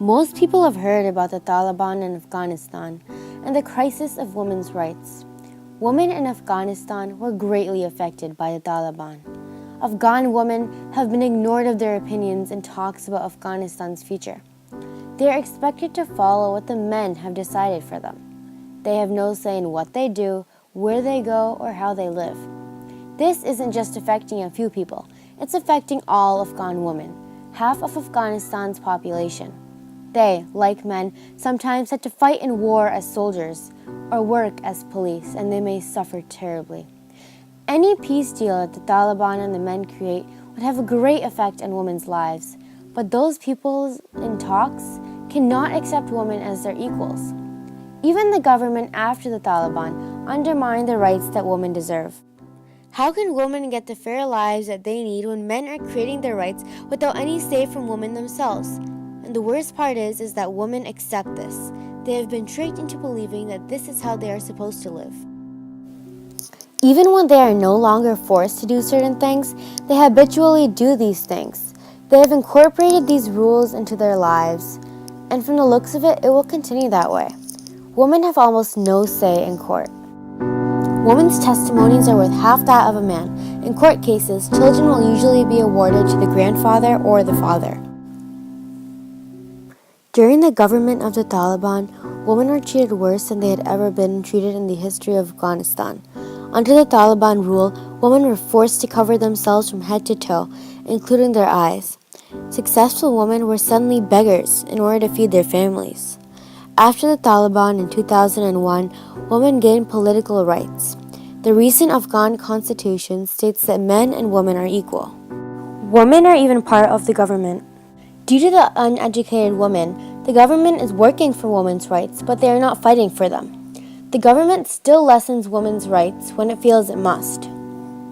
Most people have heard about the Taliban in Afghanistan and the crisis of women's rights. Women in Afghanistan were greatly affected by the Taliban. Afghan women have been ignored of their opinions in talks about Afghanistan's future. They are expected to follow what the men have decided for them. They have no say in what they do, where they go, or how they live. This isn't just affecting a few people, it's affecting all Afghan women, half of Afghanistan's population. They, like men, sometimes had to fight in war as soldiers or work as police, and they may suffer terribly. Any peace deal that the Taliban and the men create would have a great effect on women's lives, but those people in talks cannot accept women as their equals. Even the government after the Taliban undermined the rights that women deserve. How can women get the fair lives that they need when men are creating their rights without any say from women themselves? And the worst part is that women accept this. They have been tricked into believing that this is how they are supposed to live. Even when they are no longer forced to do certain things, they habitually do these things. They have incorporated these rules into their lives, and from the looks of it, it will continue that way. Women have almost no say in court. Women's testimonies are worth half that of a man. In court cases, children will usually be awarded to the grandfather or the father. During the government of the Taliban, women were treated worse than they had ever been treated in the history of Afghanistan. Under the Taliban rule, women were forced to cover themselves from head to toe, including their eyes. Successful women were suddenly beggars in order to feed their families. After the Taliban in 2001, women gained political rights. The recent Afghan constitution states that men and women are equal. Women are even part of the government. Due to the uneducated women, the government is working for women's rights, but they are not fighting for them. The government still lessens women's rights when it feels it must.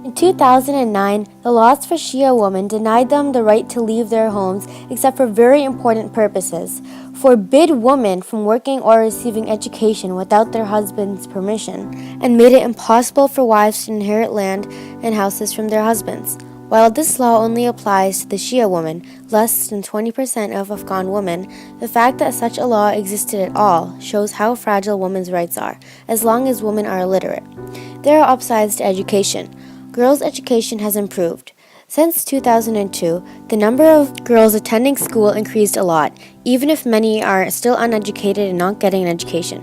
In 2009, the laws for Shia women denied them the right to leave their homes except for very important purposes, forbid women from working or receiving education without their husband's permission, and made it impossible for wives to inherit land and houses from their husbands. While this law only applies to the Shia women, less than 20% of Afghan women, the fact that such a law existed at all shows how fragile women's rights are, as long as women are illiterate. There are upsides to education. Girls' education has improved. Since 2002, the number of girls attending school increased a lot, even if many are still uneducated and not getting an education.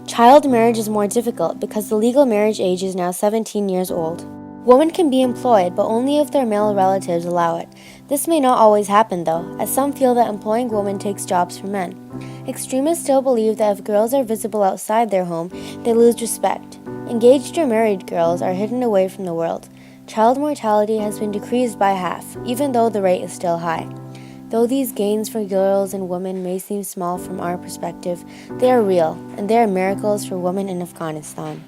Child marriage is more difficult because the legal marriage age is now 17 years old. Women can be employed, but only if their male relatives allow it. This may not always happen, though, as some feel that employing women takes jobs from men. Extremists still believe that if girls are visible outside their home, they lose respect. Engaged or married girls are hidden away from the world. Child mortality has been decreased by half, even though the rate is still high. Though these gains for girls and women may seem small from our perspective, they are real, and they are miracles for women in Afghanistan.